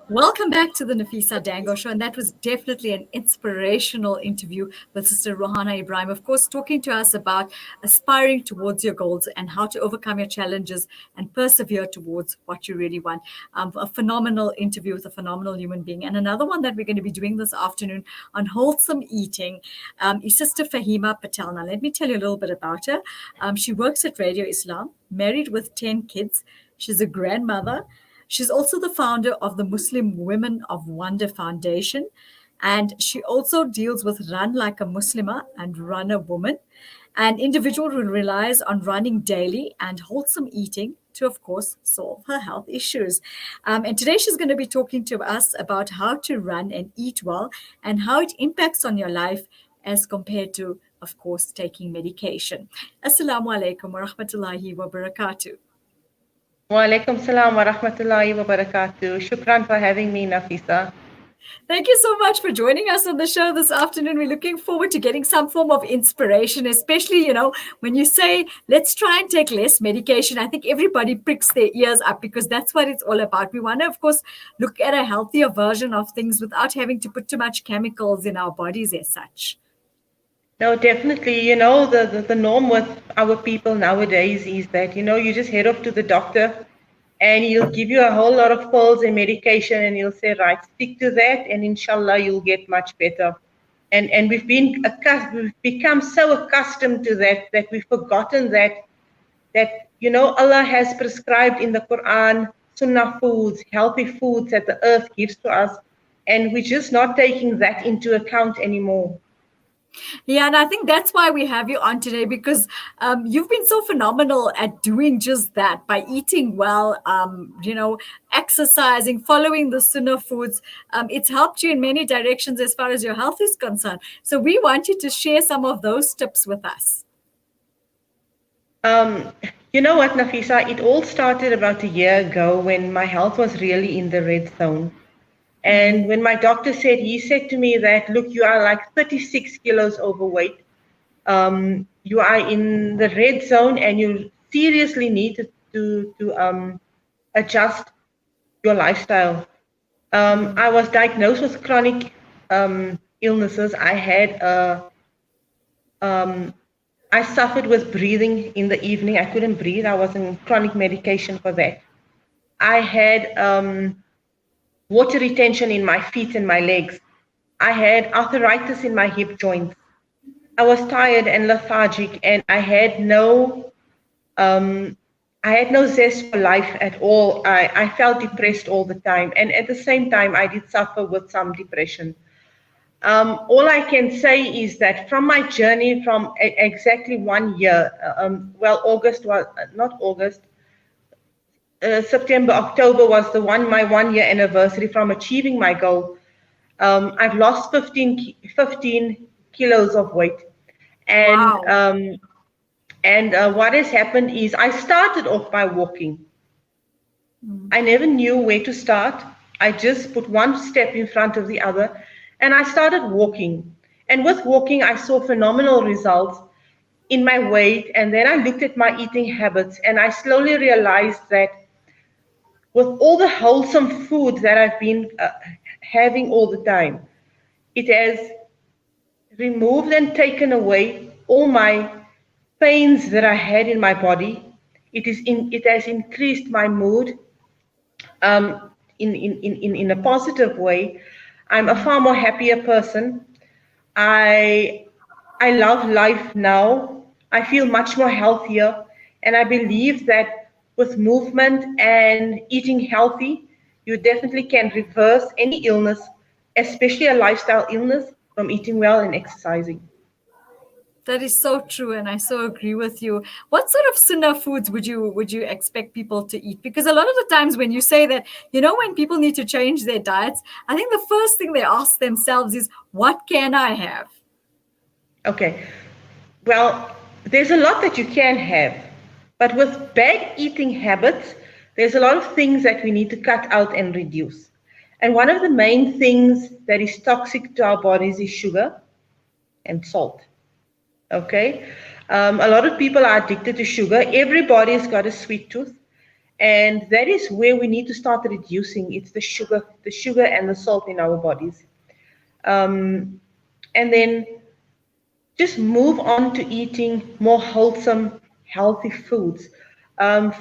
Welcome back to the Nafisa Dango Show, and that was definitely an inspirational interview with Sister Rohana Ibrahim, of course, talking to us about aspiring towards your goals and how to overcome your challenges and persevere towards what you really want. A phenomenal interview with a phenomenal human being. And another one that we're going to be doing this afternoon on wholesome eating is Sister Faheema Patel. Now, let me tell you a little bit about her. She works at Radio Islam, married with 10 kids. She's a grandmother. She's also the founder of the Muslim Women of Wonder Foundation. And she also deals with Run Like a Muslimah and Run a Woman, an individual who relies on running daily and wholesome eating to, of course, solve her health issues. And today she's going to be talking to us about how to run and eat well and how it impacts on your life as compared to, of course, taking medication. Assalamu alaikum wa rahmatullahi wa barakatuh. Wa alaikum salam wa rahmatullahi wa barakatuh. Shukran for having me, Nafisa. Thank you so much for joining us on the show this afternoon. We're looking forward to getting some form of inspiration, especially, when you say, let's try and take less medication. I think everybody pricks their ears up because that's what it's all about. We want to, of course, look at a healthier version of things without having to put too much chemicals in our bodies as such. No, definitely. The norm with our people nowadays is that, you just head off to the doctor and he'll give you a whole lot of pills and medication and he'll say, right, stick to that and inshallah you'll get much better. And we've become so accustomed to that we've forgotten that Allah has prescribed in the Quran sunnah foods, healthy foods that the earth gives to us, and we're just not taking that into account anymore. Yeah, and I think that's why we have you on today, because you've been so phenomenal at doing just that by eating well, exercising, following the sunnah foods. It's helped you in many directions as far as your health is concerned. So we want you to share some of those tips with us. You know what, Nafisa? It all started about a year ago when my health was really in the red zone. And when my doctor he said to me that, look, you are like 36 kilos overweight. You are in the red zone and you seriously need to adjust your lifestyle. I was diagnosed with chronic illnesses. I suffered with breathing in the evening. I couldn't breathe. I was on chronic medication for that. I had water retention in my feet and my legs. I had arthritis in my hip joints. I was tired and lethargic, and I had no zest for life at all. I felt depressed all the time, and at the same time, I did suffer with some depression. All I can say is that from my journey, from exactly 1 year, September, October was my 1 year anniversary from achieving my goal. I've lost 15 kilos of weight. And wow. what has happened is I started off by walking. I never knew where to start. I just put one step in front of the other and I started walking. And with walking, I saw phenomenal results in my weight. And then I looked at my eating habits and I slowly realized that with all the wholesome food that I've been having all the time, it has removed and taken away all my pains that I had in my body. It has increased my mood in a positive way. I'm a far more happier person. I love life now. I feel much more healthier, and I believe that with movement and eating healthy, you definitely can reverse any illness, especially a lifestyle illness, from eating well and exercising. That is so true, and I so agree with you. What sort of sunnah foods would you expect people to eat? Because a lot of the times when you say that, when people need to change their diets, I think the first thing they ask themselves is, what can I have? Okay. Well, there's a lot that you can have, but with bad eating habits, there's a lot of things that we need to cut out and reduce. And one of the main things that is toxic to our bodies is sugar and salt. Okay? A lot of people are addicted to sugar. Everybody's got a sweet tooth. And that is where we need to start reducing. It's the sugar and the salt in our bodies. Um, and then just move on to eating more wholesome, healthy foods.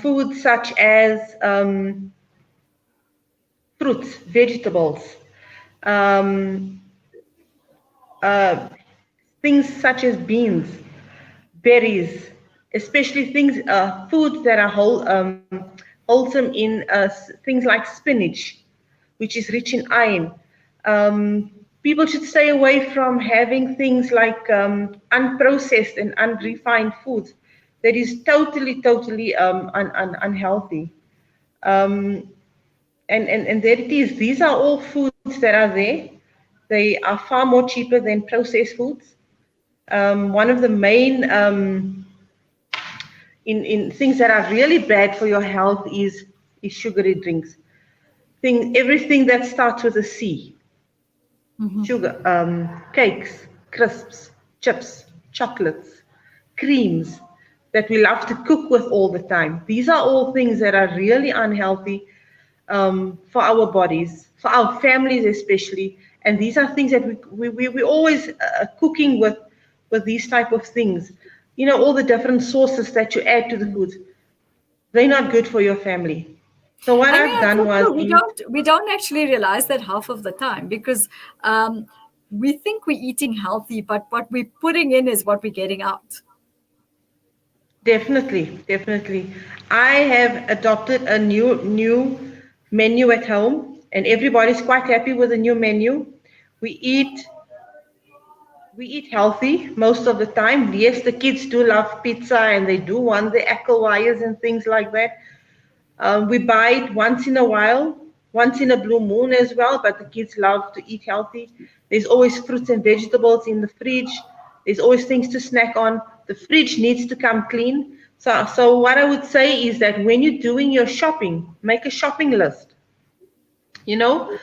Foods such as fruits, vegetables, um, uh, things such as beans, berries, especially things, foods that are wholesome in things like spinach, which is rich in iron. People should stay away from having things like unprocessed and unrefined foods. That is totally unhealthy. Um, and there it is. These are all foods that are there. They are far more cheaper than processed foods. One of the main in things that are really bad for your health is sugary drinks. Everything that starts with a C. Sugar, cakes, crisps, chips, chocolates, creams that we love to cook with all the time. These are all things that are really unhealthy for our bodies, for our families especially. And these are things that we always cooking with these type of things. You know, all the different sauces that you add to the foods, they're not good for your family. So what I mean, I've I done think was no, we don't actually realize that half of the time because we think we're eating healthy, but what we're putting in is what we're getting out. definitely. I have adopted a new menu at home, and everybody's quite happy with the new menu. We eat we eat healthy most of the time. Yes, the kids do love pizza and they do want the apple wires and things like that. We buy it once in a while, once in a blue moon as well, but the kids love to eat healthy. There's always fruits and vegetables in the fridge. There's always things to snack on. The fridge needs to come clean. So what I would say is that when you're doing your shopping, make a shopping list. You know,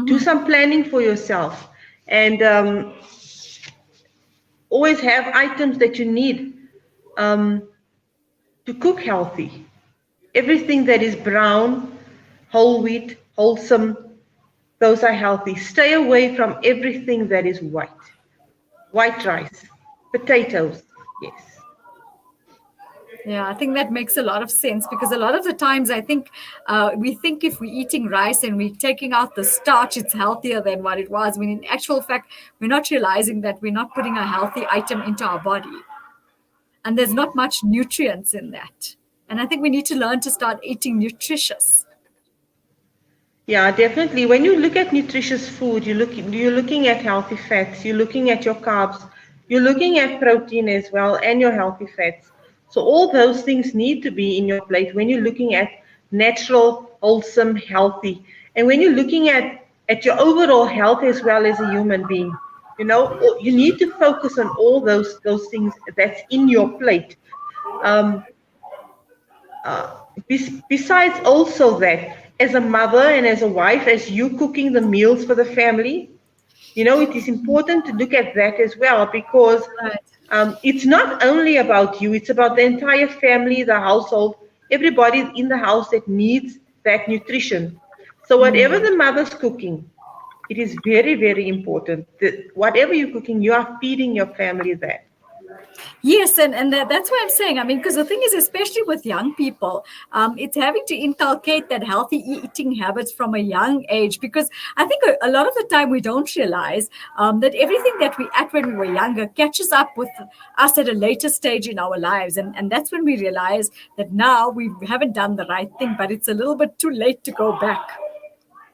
do some planning for yourself, and always have items that you need um, to cook healthy. Everything that is brown, whole wheat, wholesome, those are healthy. Stay away from everything that is white. White rice, potatoes, yes. Yeah, I think that makes a lot of sense because a lot of the times I think we think if we're eating rice and we're taking out the starch, it's healthier than what it was. When in actual fact, we're not realizing that we're not putting a healthy item into our body. And there's not much nutrients in that. And I think we need to learn to start eating nutritious. Yeah, definitely. When you look at nutritious food, you're looking at healthy fats, you're looking at your carbs, you're looking at protein as well, and your healthy fats. So all those things need to be in your plate when you're looking at natural, wholesome, healthy. And when you're looking at your overall health as well as a human being, you know, you need to focus on all those things that's in your plate. Um, Besides also that, as a mother and as a wife, as you cooking the meals for the family, you know, it is important to look at that as well because Right. it's not only about you, it's about the entire family, the household, everybody in the house that needs that nutrition. So whatever the mother's cooking, it is very important that whatever you're cooking, you are feeding your family that. Yes, and that's what I'm saying. I mean, because the thing is, especially with young people, it's having to inculcate that healthy eating habits from a young age. Because I think a lot of the time we don't realize that everything that we ate when we were younger catches up with us at a later stage in our lives, and that's when we realize that now we haven't done the right thing, but it's a little bit too late to go back.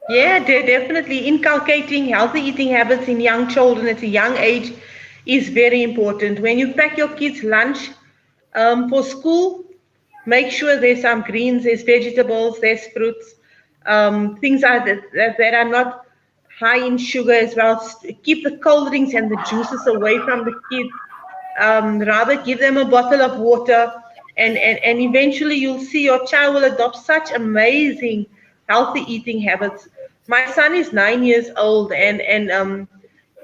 Yeah, definitely. Inculcating healthy eating habits in young children at a young age is very important. When you pack your kids' lunch for school, make sure there's some greens, there's vegetables, there's fruits, things that are not high in sugar as well. Keep the cold drinks and the juices away from the kids. Rather, give them a bottle of water, and eventually you'll see your child will adopt such amazing healthy eating habits. My son is 9 years old, and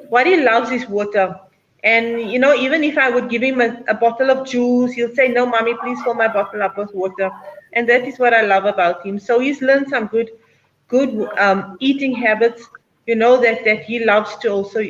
what he loves is water. And even if I would give him a bottle of juice, he'll say, "No, mommy, please fill my bottle up with water." And that is what I love about him. So he's learned some good eating habits, that he loves to also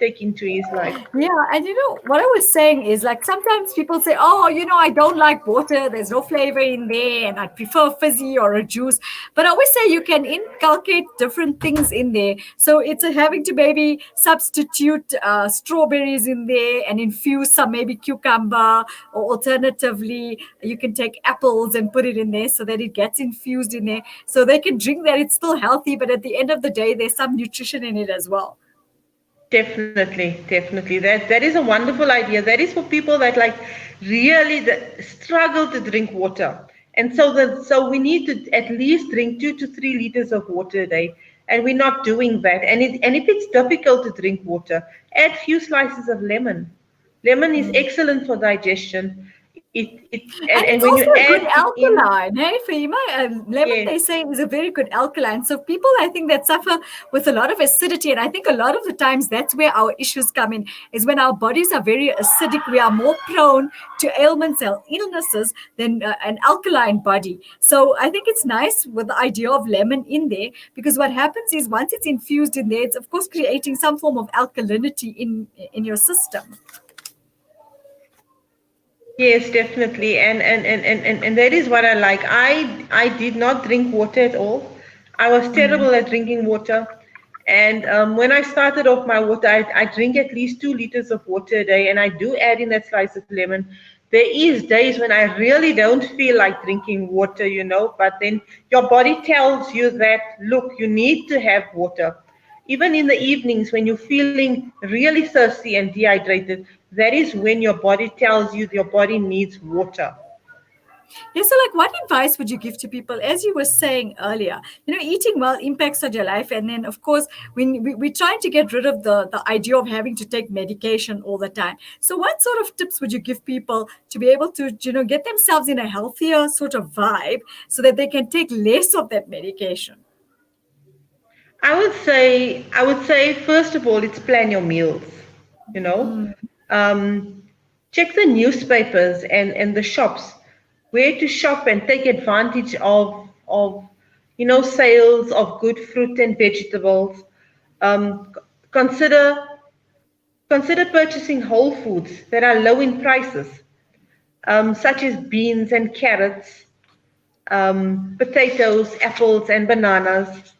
take into his life. Yeah, and what I was saying is like sometimes people say, "Oh, I don't like water. There's no flavor in there, and I prefer fizzy or a juice." But I always say you can inculcate different things in there. So it's having to maybe substitute strawberries in there and infuse some maybe cucumber, or alternatively, you can take apples and put it in there so that it gets infused in there, so they can drink that. It's still healthy, but at the end of the day, there's some nutrition in it as well. Definitely, definitely. That is a wonderful idea. That is for people that like really struggle to drink water. And so we need to at least drink 2 to 3 liters of water a day. And we're not doing that. And if it's difficult to drink water, add few slices of lemon. Lemon is excellent for digestion. And And when it's you also a add good it in, alkaline, hey, Faheema? Lemon, yes, they say, is a very good alkaline. So people, I think, that suffer with a lot of acidity, and I think a lot of the times that's where our issues come in, is when our bodies are very acidic, we are more prone to ailments and illnesses than an alkaline body. So I think it's nice with the idea of lemon in there, because what happens is once it's infused in there, it's of course creating some form of alkalinity in your system. yes, definitely. And that is what I like. I did not drink water at all. I was terrible at drinking water. And when I started off my water, I drink at least 2 liters of water a day, and I do add in that slice of lemon. There is days when I really don't feel like drinking water, but then your body tells you that, look, you need to have water. Even in the evenings when you're feeling really thirsty and dehydrated, that is when your body tells you your body needs water. Yeah, so like what advice would you give to people, as you were saying earlier, eating well impacts on your life. And then of course, when we're trying to get rid of the idea of having to take medication all the time. So what sort of tips would you give people to be able to, get themselves in a healthier sort of vibe so that they can take less of that medication? I would say first of all, it's plan your meals. You know, um, check the newspapers and the shops, where to shop and take advantage of sales of good fruit and vegetables. Consider purchasing whole foods that are low in prices, such as beans and carrots, potatoes, apples, and bananas.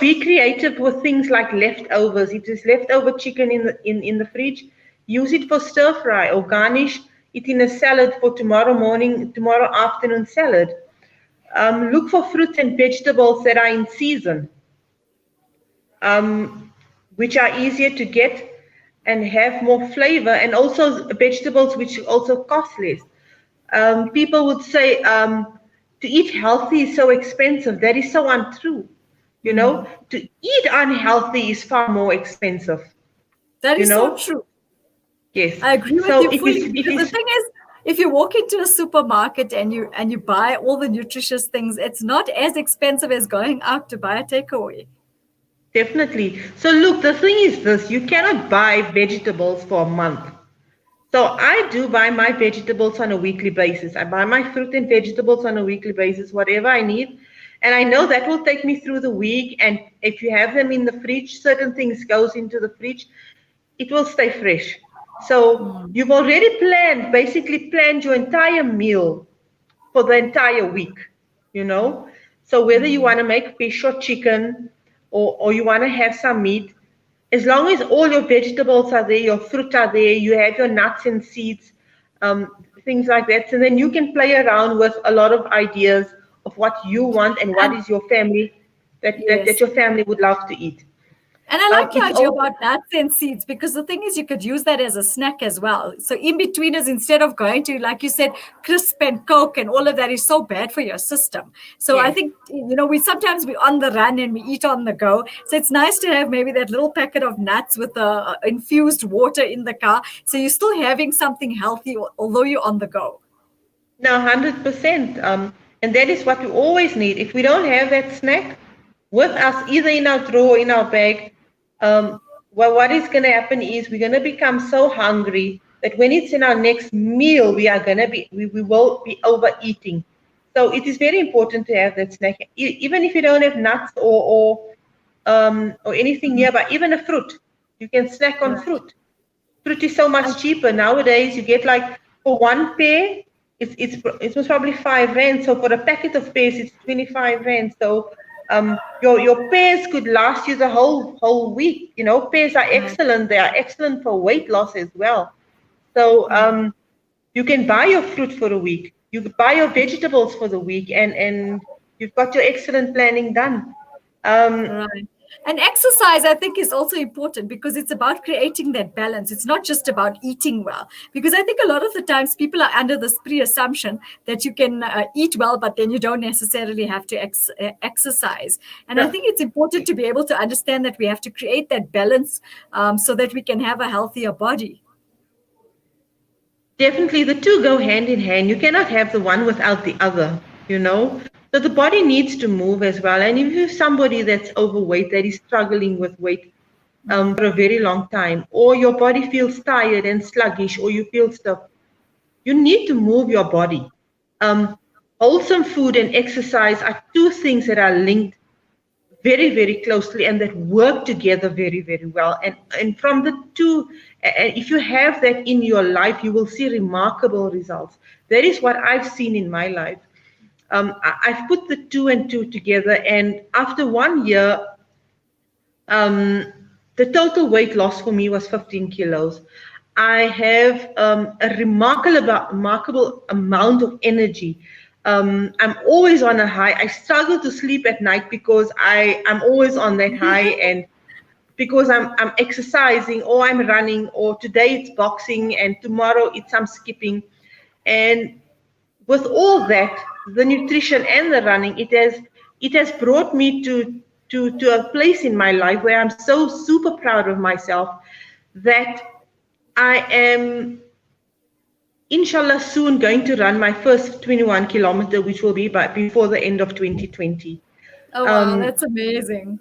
Be creative with things like leftovers. If there's leftover chicken in the fridge, use it for stir fry or garnish it in a salad for tomorrow afternoon salad. Look for fruits and vegetables that are in season, um, which are easier to get and have more flavor, and also vegetables which also cost less. People would say to eat healthy is so expensive. That is so untrue. To eat unhealthy is far more expensive. That You is so know, true. yes. I agree with So you fully, it because the is thing is, if you walk into a supermarket and you buy all the nutritious things, it's not as expensive as going out to buy a takeaway. definitely. So look, the thing is this: you cannot buy vegetables for a month. So I do buy my vegetables on a weekly basis. I buy my fruit and vegetables on a weekly basis, whatever I need. And I know that will take me through the week. And if you have them in the fridge, certain things goes into the fridge, it will stay fresh. So you've already basically planned your entire meal for the entire week, you know. So whether you want to make fish or chicken, or you want to have some meat, as long as all your vegetables are there, your fruit are there, you have your nuts and seeds, things like that. So then you can play around with a lot of ideas of what you want and what And is your family that yes. your family would love to eat. And I like the It's idea also about nuts and seeds, because the thing is, you could use that as a snack as well. So, in betweeners, instead of going to, like you said, crisp and coke and all of that is so bad for your system. So, I yes. think, we on the run and we eat on the go. So, it's nice to have maybe that little packet of nuts with the infused water in the car. So, you're still having something healthy, although you're on the go. No, 100%. And that is what we always need. If we don't have that snack with us, either in our drawer or in our bag, um, well, what is going to happen is we're going to become so hungry that when it's in our next meal, we will be overeating. So it is very important to have that snack, even if you don't have nuts or anything nearby, even a fruit. You can snack on Right. fruit. Fruit is so much cheaper nowadays. You get like for one pear, it was probably 5 rand. So for a packet of pears, it's 25 rand. So your pears could last you the whole week. You know, pears are Right. excellent. They are excellent for weight loss as well. So you can buy your fruit for a week. You can buy your vegetables for the week, and you've got your excellent planning done. Um, Right. And exercise, I think, is also important because it's about creating that balance. It's not just about eating well. Because I think a lot of the times people are under this pre assumption that you can eat well, but then you don't necessarily have to exercise. And I no, think it's important to be able to understand that we have to create that balance so that we can have a healthier body. definitely, the two go hand in hand. You cannot have the one without the other, you know? So the body needs to move as well. And if you're somebody that's overweight, that is struggling with weight for a very long time, or your body feels tired and sluggish, or you feel stuff, you need to move your body. Um, Wholesome food and exercise are two things that are linked very, very closely and that work together very, very well. And from the two, if you have that in your life, you will see remarkable results. That is what I've seen in my life. I've put the two and two together, and after 1 year, um, the total weight loss for me was 15 kilos. I have a remarkable amount of energy. I'm always on a high. I struggle to sleep at night because I'm always on that high, and because I'm exercising or I'm running, or today it's boxing and tomorrow it's some skipping. And with all that, the nutrition and the running, it has brought me to a place in my life where I'm so super proud of myself that I am inshallah soon going to run my first 21 kilometer, which will be by before the end of 2020. Oh, wow. Um, That's amazing.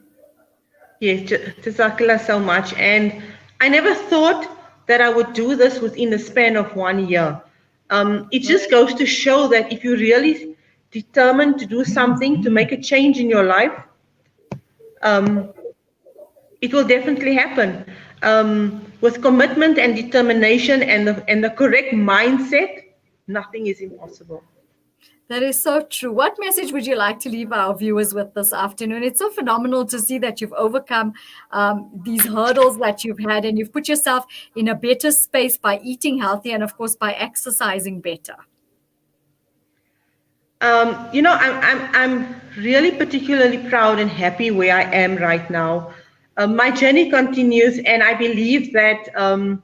yes, Jazakallah so much. And I never thought that I would do this within the span of 1 year. It just Right. goes to show that if you're really determined to do something, to make a change in your life, um, it will definitely happen. With commitment and determination and the correct mindset, nothing is impossible. That is so true. What message would you like to leave our viewers with this afternoon? It's so phenomenal to see that you've overcome these hurdles that you've had and you've put yourself in a better space by eating healthy and, of course, by exercising better. I'm really particularly proud and happy where I am right now. My journey continues, and I believe that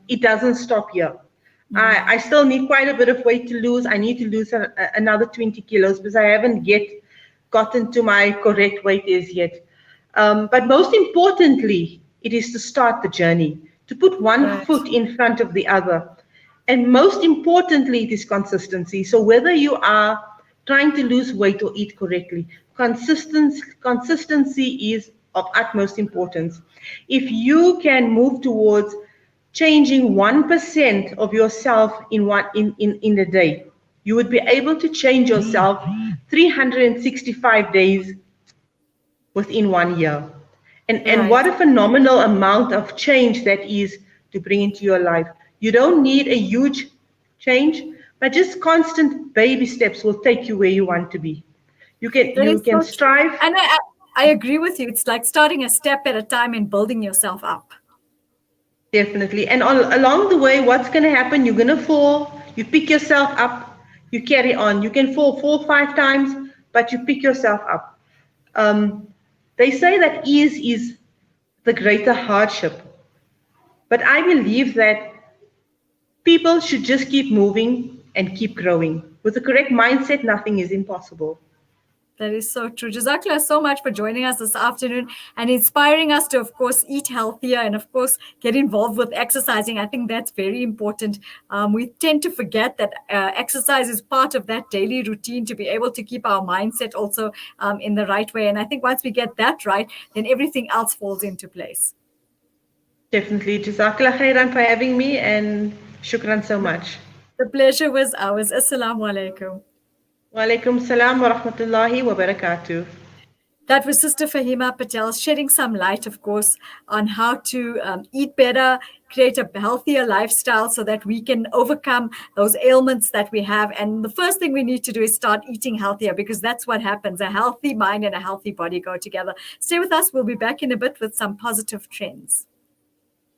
it doesn't stop here. I still need quite a bit of weight to lose. I need to lose another 20 kilos because I haven't yet gotten to my correct weight as yet. But most importantly, it is to start the journey, to put one Right. foot in front of the other. And most importantly, it is consistency. So whether you are trying to lose weight or eat correctly, consistency is of utmost importance. If you can move towards changing 1% of yourself in a day, you would be able to change yourself 365 days within 1 year. And Right. what a phenomenal amount of change that is to bring into your life. You don't need a huge change, but just constant baby steps will take you where you want to be. You can That you is can so true. strive. And I agree with you. It's like starting a step at a time and building yourself up. Definitely. And along the way, what's going to happen? You're going to fall. You pick yourself up. You carry on. You can fall 4 or 5 times, but you pick yourself up. Um, they say that ease is the greater hardship. But I believe that people should just keep moving and keep growing. With the correct mindset, nothing is impossible. That is so true. Jazakallah so much for joining us this afternoon and inspiring us to, of course, eat healthier and, of course, get involved with exercising. I think that's very important. We tend to forget that exercise is part of that daily routine to be able to keep our mindset also in the right way. And I think once we get that right, then everything else falls into place. Definitely. Jazakallah khairan for having me and shukran so much. The pleasure was ours. Assalamu alaikum. Wa alaikum salam wa rahmatullahi wa barakatuh. That was Sister Faheema Patel shedding some light, of course, on how to eat better, create a healthier lifestyle so that we can overcome those ailments that we have. And the first thing we need to do is start eating healthier, because that's what happens. A healthy mind and a healthy body go together. Stay with us. We'll be back in a bit with some positive trends.